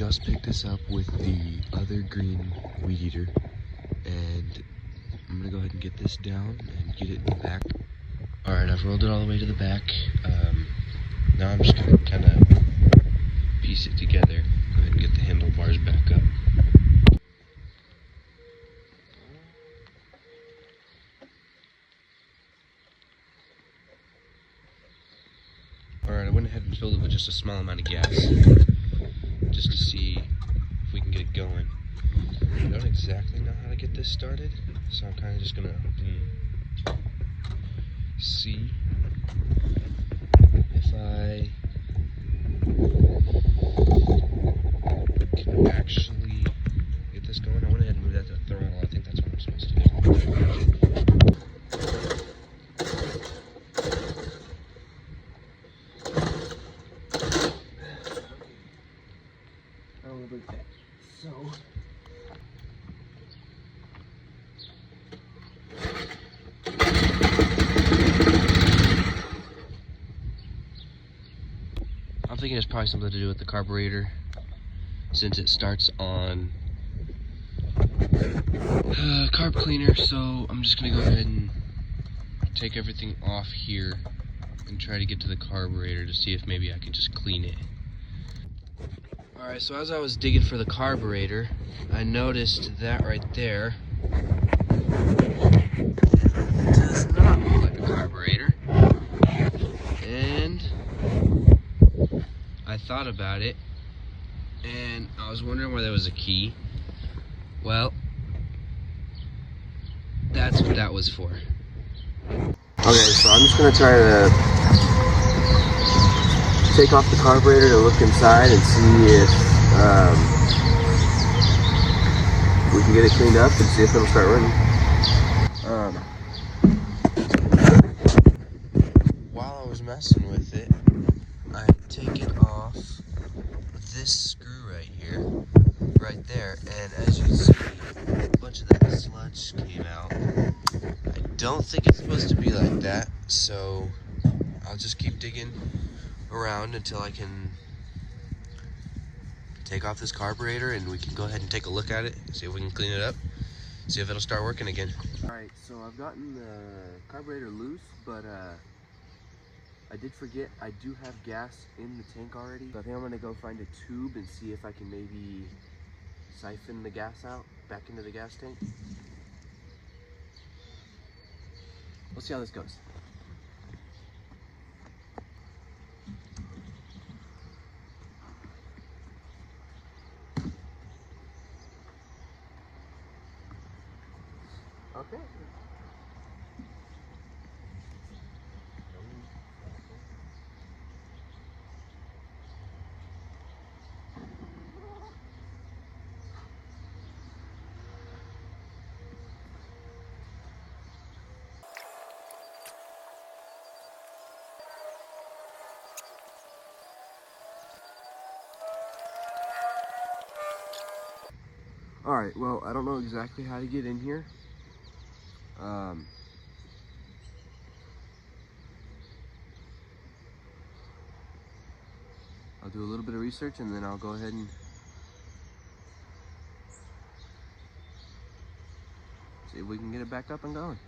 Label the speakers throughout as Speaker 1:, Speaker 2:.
Speaker 1: just picked this up with the other green weed eater, and I'm gonna go ahead and get this down and get it in the back. Alright, I've rolled it all the way to the back. Now I'm just gonna kind of piece it together. Go ahead and get the handlebars back up. Alright, I went ahead and filled it with just a small amount of gas, just to see if we can get it going. I don't exactly know how to get this started, so I'm kind of just gonna see if I can actually get this going. I went ahead and moved that to the throttle. I think that's what I'm supposed to do.
Speaker 2: So
Speaker 1: I'm thinking it's probably something to do with the carburetor, since it starts on carb cleaner. So I'm just gonna go ahead and take everything off here and try to get to the carburetor to see if maybe I can just clean it. Alright, so as I was digging for the carburetor, I noticed that right there does not look like a carburetor. And I thought about it, and I was wondering why there was a key. Well, that's what that was for. Okay, so I'm just gonna try to take off the carburetor to look inside and see if we can get it cleaned up and see if it'll start running. While I was messing with it, I had taken off this screw right here, right there, and as you can see, a bunch of that sludge came out. I don't think it's supposed to be like that, so I'll just keep digging around until I can take off this carburetor and we can go ahead and take a look at it, see if we can clean it up, see if it'll start working again. Alright, so I've gotten the carburetor loose, but I did forget I do have gas in the tank already. So I think I'm gonna go find a tube and see if I can maybe siphon the gas out back into the gas tank. We'll see how this goes. Okay. Alright, well, I don't know exactly how to get in here. I'll do a little bit of research and then I'll go ahead and see if we can get it back up and going.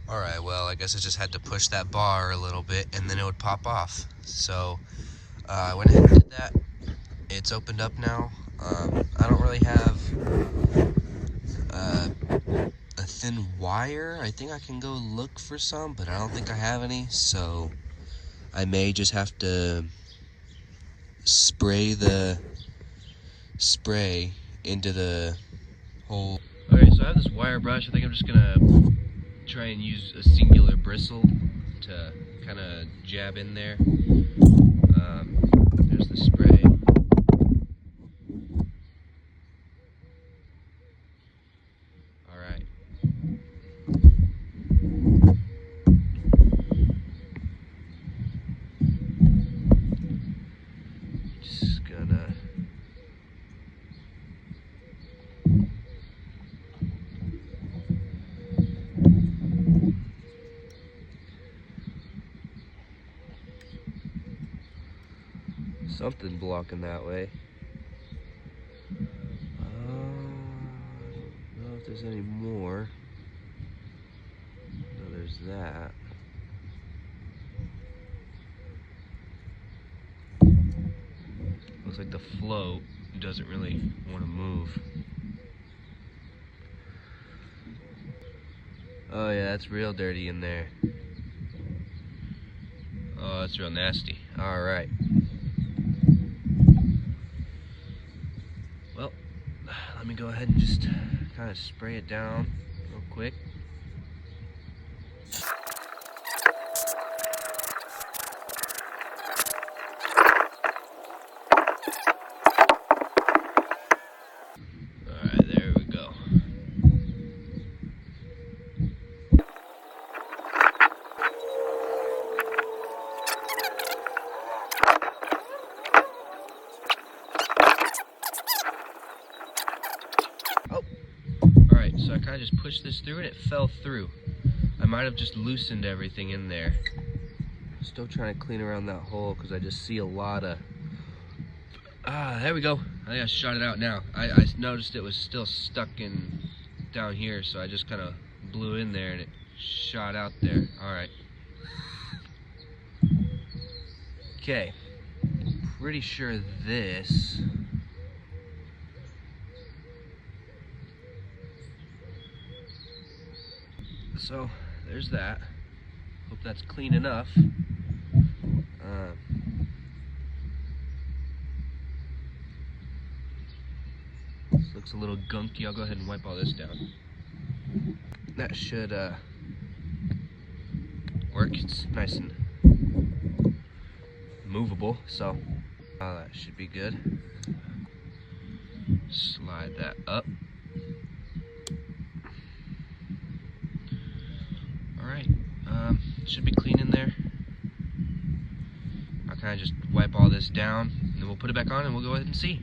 Speaker 1: Alright, well, I guess I just had to push that bar a little bit and then it would pop off. So I went ahead and did that. It's opened up now. I don't really have a thin wire. I think I can go look for some, but I don't think I have any, so I may just have to spray the spray into the hole. Okay, so I have this wire brush. I think I'm just gonna try and use a singular bristle to kind of jab in there. There's the spray. Alright. Just gonna something blocking that way. I don't know if there's any more. No, there's that. Looks like the float doesn't really want to move. Oh yeah, that's real dirty in there. Oh, that's real nasty. Alright. Well, let me go ahead and just kind of spray it down real quick. Alright, there we go. Oh! Alright, so I kind of just pushed this through and it fell through. I might have just loosened everything in there. Still trying to clean around that hole because I just see a lot of... there we go. I think I shot it out now. I noticed it was still stuck in down here, so I just kind of blew in there and it shot out there. Alright. Okay. Pretty sure this... So, there's that. Hope that's clean enough. This looks a little gunky. I'll go ahead and wipe all this down. That should work. It's nice and movable, so that should be good. Slide that up. Alright, should be clean in there. I'll kind of just wipe all this down, and then we'll put it back on and we'll go ahead and see.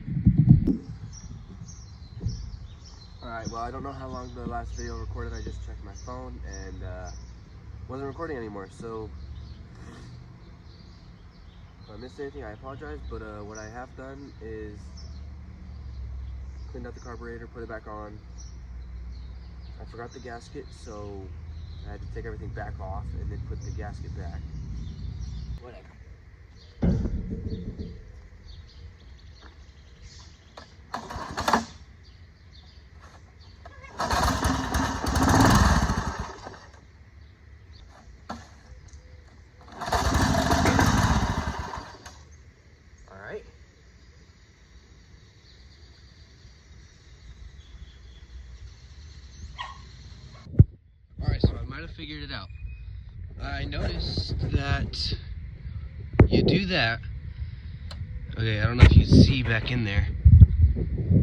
Speaker 1: Alright, well, I don't know how long the last video recorded. I just checked my phone and wasn't recording anymore, so if I missed anything, I apologize, but what I have done is cleaned out the carburetor, put it back on. I forgot the gasket, so I had to take everything back off and then put the gasket back. Whatever. Alright. Alright, so I might have figured it out. I noticed that you do that. Okay, I don't know if you can see back in there.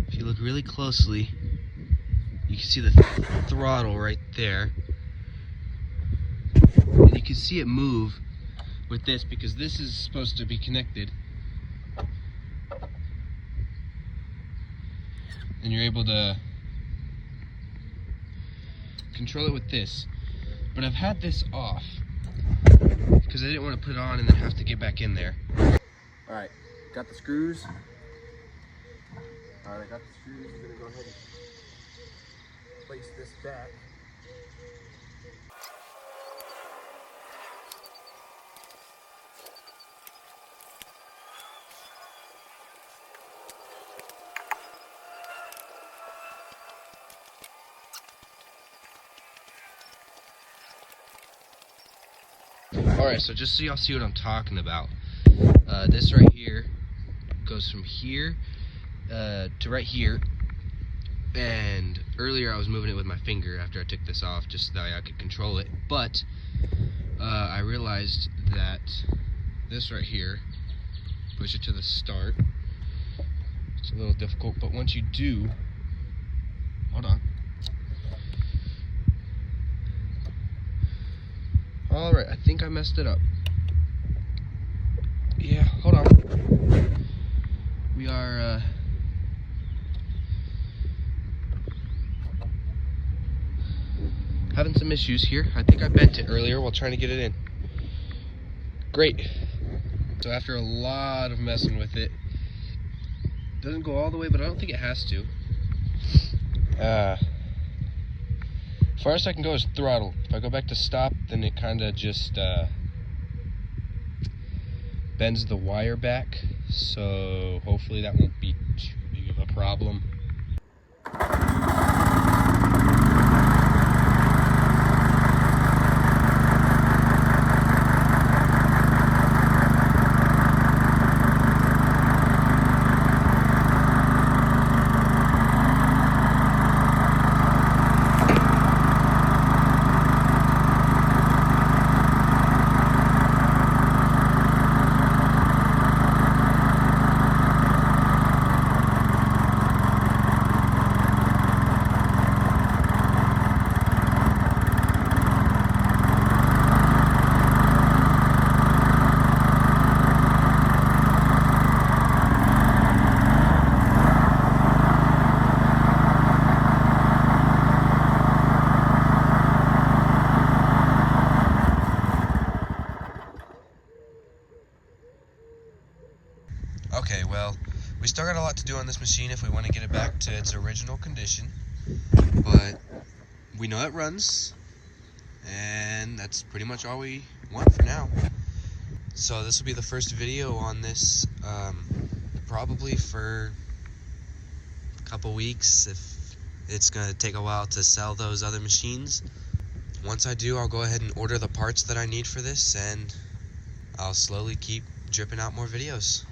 Speaker 1: If you look really closely, you can see the throttle right there. And you can see it move with this because this is supposed to be connected. And you're able to control it with this. But I've had this off because I didn't want to put it on and then have to get back in there. Alright, got the screws. Alright, I got the screws. I'm going to go ahead and place this back. Alright, so just so y'all see what I'm talking about, this right here goes from here to right here, and earlier I was moving it with my finger after I took this off just so that I could control it, but I realized that this right here, push it to the start, it's a little difficult, but once you do, hold on. Alright, I think I messed it up. Yeah, hold on. We are, having some issues here. I think I bent it earlier while trying to get it in. Great. So after a lot of messing with it, doesn't go all the way, but I don't think it has to. Farthest I can go is throttle. If I go back to stop, then it kind of just bends the wire back. So hopefully that won't be too big of a problem. Okay, well, we still got a lot to do on this machine if we want to get it back to its original condition, but we know it runs, and that's pretty much all we want for now. So this will be the first video on this, probably for a couple weeks, if it's going to take a while to sell those other machines. Once I do, I'll go ahead and order the parts that I need for this, and I'll slowly keep dripping out more videos.